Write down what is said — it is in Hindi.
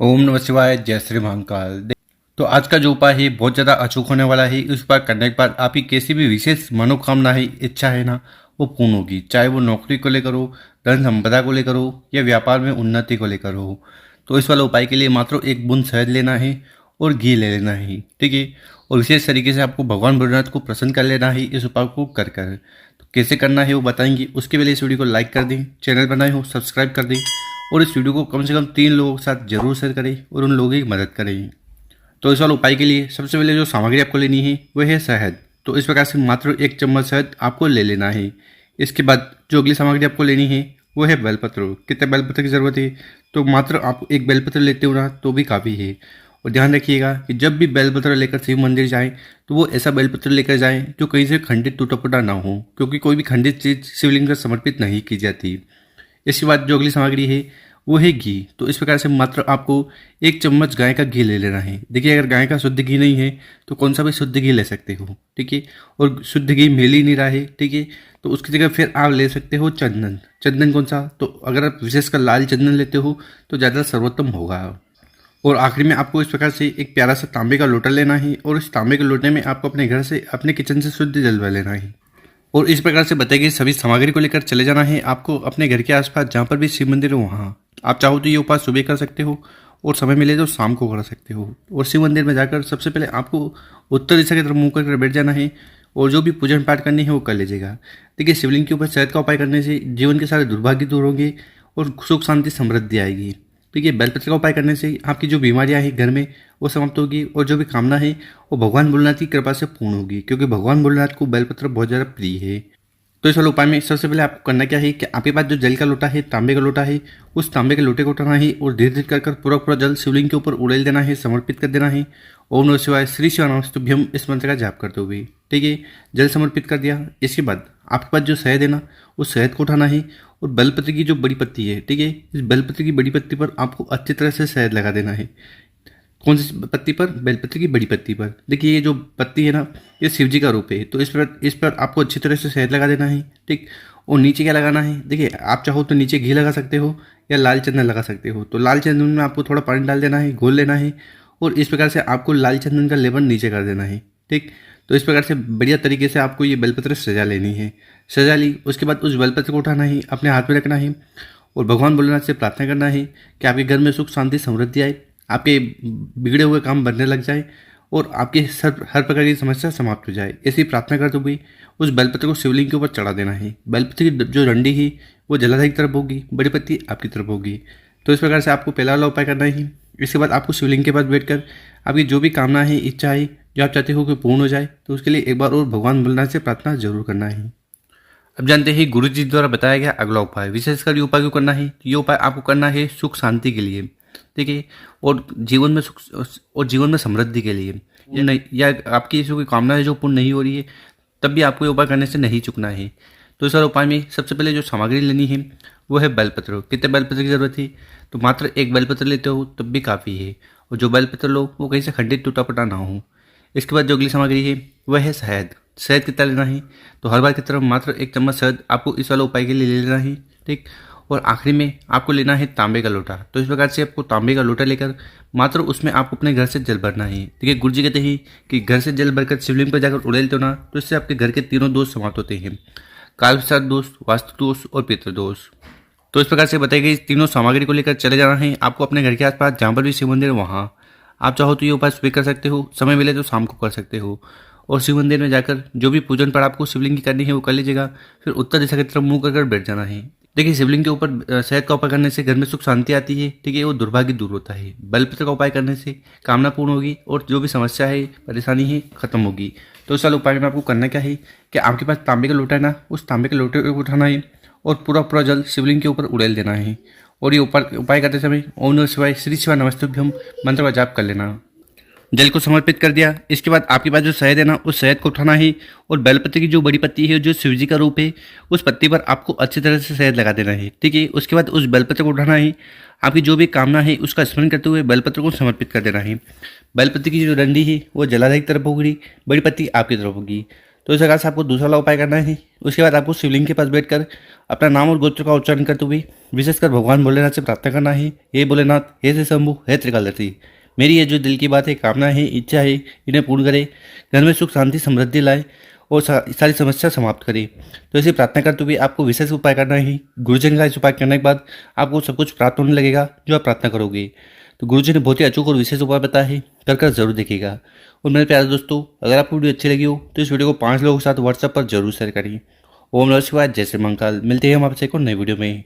ओम नमः शिवाय। जय श्री महाकाल। तो आज का जो उपाय है बहुत ज़्यादा अचूक होने वाला है। इस उपाय करने के बाद आपकी कैसी भी विशेष मनोकामना है, इच्छा है ना, वो पूर्ण होगी। चाहे वो नौकरी को लेकर हो, धन संपदा को लेकर हो, या व्यापार में उन्नति को लेकर हो। तो इस वाले उपाय के लिए मात्र एक बूंद शहद लेना है और घी ले लेना है, ठीक है। और विशेष तरीके से आपको भगवान भोलेनाथ को प्रसन्न कर लेना है इस उपाय को कर कर। तो कैसे करना है वो बताएंगे। उसके पहले इस वीडियो को लाइक कर दें, चैनल बनाए हो सब्सक्राइब कर दें, और इस वीडियो को कम से कम 3 लोगों के साथ जरूर शेयर करें और उन लोगों की मदद करें। तो इस वाले उपाय के लिए सबसे पहले जो सामग्री आपको लेनी है वह है शहद। तो इस प्रकार से मात्र 1 चम्मच शहद आपको ले लेना है। इसके बाद जो अगली सामग्री आपको लेनी है वो है बेलपत्र। कितने बेलपत्र की ज़रूरत है? तो मात्र आप एक बेलपत्र लेते हो ना तो भी काफ़ी है। और ध्यान रखिएगा कि जब भी बेलपत्र लेकर शिव मंदिर जाएं तो वो ऐसा बेलपत्र लेकर जाएं जो कहीं से खंडित टूटा फूटा ना हो, क्योंकि कोई भी खंडित चीज़ शिवलिंग पर समर्पित नहीं की जाती। इसके बाद जो अगली सामग्री है वो है घी। तो इस प्रकार से मात्र आपको 1 चम्मच गाय का घी ले लेना है। देखिए, अगर गाय का शुद्ध घी नहीं है तो कौन सा भी शुद्ध घी ले सकते हो, ठीक है। और शुद्ध घी मिल ही नहीं रहा है, ठीक है, तो उसकी जगह फिर आप ले सकते हो चंदन। चंदन कौन सा? तो अगर आप विशेषकर लाल चंदन लेते हो तो ज़्यादा सर्वोत्तम होगा। और आखिरी में आपको इस प्रकार से एक प्यारा सा तांबे का लोटा लेना है, और इस तांबे के लोटे में आपको अपने घर से, अपने किचन से शुद्ध जल लेना है। और इस प्रकार से बताई गई सभी सामग्री को लेकर चले जाना है आपको अपने घर के आसपास जहाँ पर भी शिव मंदिर है वहाँ। आप चाहो तो ये उपाय सुबह कर सकते हो, और समय मिले तो शाम को कर सकते हो। और शिव मंदिर में जाकर सबसे पहले आपको उत्तर दिशा की तरफ मुंह करके बैठ जाना है, और जो भी पूजन पाठ करनी है वो कर लीजिएगा। देखिए, शिवलिंग के ऊपर शहद का उपाय करने से जीवन के सारे दुर्भाग्य दूर होंगे और सुख शांति समृद्धि आएगी। देखिए, बेलपत्र का उपाय करने से आपकी जो बीमारियां हैं घर में वो समाप्त होगी, और जो भी कामना है वो भगवान भोलेनाथ की कृपा से पूर्ण होगी, क्योंकि भगवान भोलेनाथ को बेलपत्र बहुत ज़्यादा प्रिय है। तो इस वाले उपाय में सबसे पहले आपको करना क्या है कि आपके पास जो जल का लोटा है, तांबे का लोटा है, उस तांबे के लोटे को उठाना है और धीरे धीरे कर पूरा पूरा जल शिवलिंग के ऊपर उड़ेल देना है, समर्पित कर देना है। ओम नमः शिवाय श्री शिवानमस्तुभ्यम इस मंत्र का जाप करते हुए, ठीक है। जल समर्पित कर दिया। इसके बाद आपके पास जो शहद है ना, उस शहद को उठाना है, और बेलपत्र की जो बड़ी पत्ती है, ठीक है, इस बेलपत्र की बड़ी पत्ती पर आपको अच्छी तरह से शहद लगा देना है। कौन सी पत्ती पर? बेलपत्र की बड़ी पत्ती पर। देखिए, ये जो पत्ती है ना, ये शिव जी का रूप है, तो इस पर आपको अच्छी तरह से शहद लगा देना है, ठीक। और नीचे क्या लगाना है? देखिए, आप चाहो तो नीचे घी लगा सकते हो या लाल चंदन लगा सकते हो। तो लाल चंदन में आपको थोड़ा पानी डाल देना है, घोल लेना है, और इस प्रकार से आपको लाल चंदन का लेपन नीचे कर देना है, ठीक। तो इस प्रकार से बढ़िया तरीके से आपको ये बेलपत्र सजा लेनी है। सजा ली, उसके बाद उस बेलपत्र को उठाना है, अपने हाथ में रखना है, और भगवान भोलेनाथ से प्रार्थना करना है कि आपके घर में सुख शांति समृद्धि आए, आपके बिगड़े हुए काम बनने लग जाए, और आपकी हर प्रकार की समस्या समाप्त हो जाए। ऐसी प्रार्थना करते हुए उस बेलपत्र को शिवलिंग के ऊपर चढ़ा देना है। बेलपत्र की जो डंडी है वो जलाधारी की तरफ होगी, बड़ी पत्ती आपकी तरफ होगी। तो इस प्रकार से आपको पहला वाला उपाय करना है। इसके बाद आपको शिवलिंग के पास बैठकर आपकी जो भी कामना है, इच्छा है, जो आप चाहते हो कि पूर्ण हो जाए, तो उसके लिए एक बार और भगवान भोलेनाथ से प्रार्थना जरूर करना है। अब जानते हैं गुरु जी द्वारा बताया गया अगला उपाय। विशेषकर ये उपाय क्यों करना है? ये उपाय आपको करना है सुख शांति के लिए, ठीक है, और जीवन में सुख और जीवन में समृद्धि के लिए। या नहीं, या आपकी ऐसी कोई कामना है जो पूर्ण नहीं हो रही है, तब भी आपको ये उपाय करने से नहीं चूकना है। तो इस वाले उपाय में सबसे पहले जो सामग्री लेनी है वो है बेलपत्र। कितने बेलपत्र की जरूरत है? तो मात्र एक बेलपत्र लेते हो तब भी काफ़ी है, और जो बेलपत्र लो वो कहीं से खंडित टूटा फटा ना हो। इसके बाद जो अगली सामग्री है वह है शहद। शहद कितना लेना है? तो हर बार की तरफ मात्र 1 चम्मच शहद आपको इस वाले उपाय के लिए ले लेना है, ठीक। और आखिरी में आपको लेना है तांबे का लोटा। तो इस प्रकार से आपको तांबे का लोटा लेकर मात्र उसमें आपको अपने घर से जल भरना है। देखिए, गुरु जी कहते हैं कि घर से जल भरकर शिवलिंग पर जाकर उड़ेलते हो ना, तो इससे आपके घर के तीनों दोष समाप्त होते हैं: काल विसार दोष, वास्तु दोष और पितृदोष। तो इस प्रकार से बताई गई तीनों सामग्री को लेकर चले जाना है आपको अपने घर के आसपास जहाँ पर भी शिव मंदिर है वहाँ। आप चाहो तो ये उपाय सुबह कर सकते हो, समय मिले तो शाम को कर सकते हो। और शिव मंदिर में जाकर जो भी पूजन पाठ आपको शिवलिंग की करनी है वो कर लीजिएगा। फिर उत्तर दिशा की तरफ मुंह कर बैठ जाना है। देखिए, शिवलिंग के ऊपर शहद का उपाय करने से घर में सुख शांति आती है, ठीक है, वो दुर्भाग्य दूर होता है। बेलपत्र का उपाय करने से कामना पूर्ण होगी, और जो भी समस्या है, परेशानी है, खत्म होगी। तो इस वाले उपाय में आपको करना क्या है कि आपके पास तांबे का लोटा है ना, उस तांबे के लोटे को उठाना है और पूरा पूरा जल शिवलिंग के ऊपर उड़ेल देना है। और ये उपाय करते समय ओम नमः शिवाय श्री शिवाय नमस्तुभ्यम मंत्र का जाप कर लेना। जल को समर्पित कर दिया। इसके बाद आपके पास जो शहद है ना, उस शहद को उठाना है, और बेलपत्र की जो बड़ी पत्ती है जो शिव जी का रूप है, उस पत्ती पर आपको अच्छी तरह से शहद लगा देना है, ठीक है। उसके बाद उस बेलपत्र को उठाना है, आपकी जो भी कामना है उसका स्मरण करते हुए बेलपत्र को समर्पित कर देना है। बेलपत्र की जो डंडी है वो जलाधारी की तरफ होगी, बड़ी पत्ती आपकी तरफ होगी। तो इस प्रकार से आपको दूसरा वाला उपाय करना है। उसके बाद आपको शिवलिंग के पास बैठकर अपना नाम और गोत्र का उच्चारण करते हुए विशेषकर भगवान भोलेनाथ से प्रार्थना करना है। हे भोलेनाथ, हे श्री शंभु, हे त्रिकालदर्शी, मेरी ये जो दिल की बात है, कामना है, इच्छा है, इन्हें पूर्ण करे, घर में सुख शांति समृद्धि लाए और सारी समस्या समाप्त करे। तो ऐसी प्रार्थना करते हुए आपको विशेष उपाय करना है। गुरुजन का इस उपाय करने के बाद आपको सब कुछ प्राप्त होने लगेगा जो आप प्रार्थना करोगे। तो गुरुजी ने बहुत ही अचूक और विशेष उपाय बताया है, कर जरूर देखिएगा। और मेरे प्यारे दोस्तों, अगर आपको वीडियो अच्छी लगी हो तो इस वीडियो को 5 लोगों के साथ व्हाट्सएप पर जरूर शेयर करिए। ओम नमः शिवाय, जय श्री महाकाल। मिलते हैं हम आपसे एक और नई वीडियो में।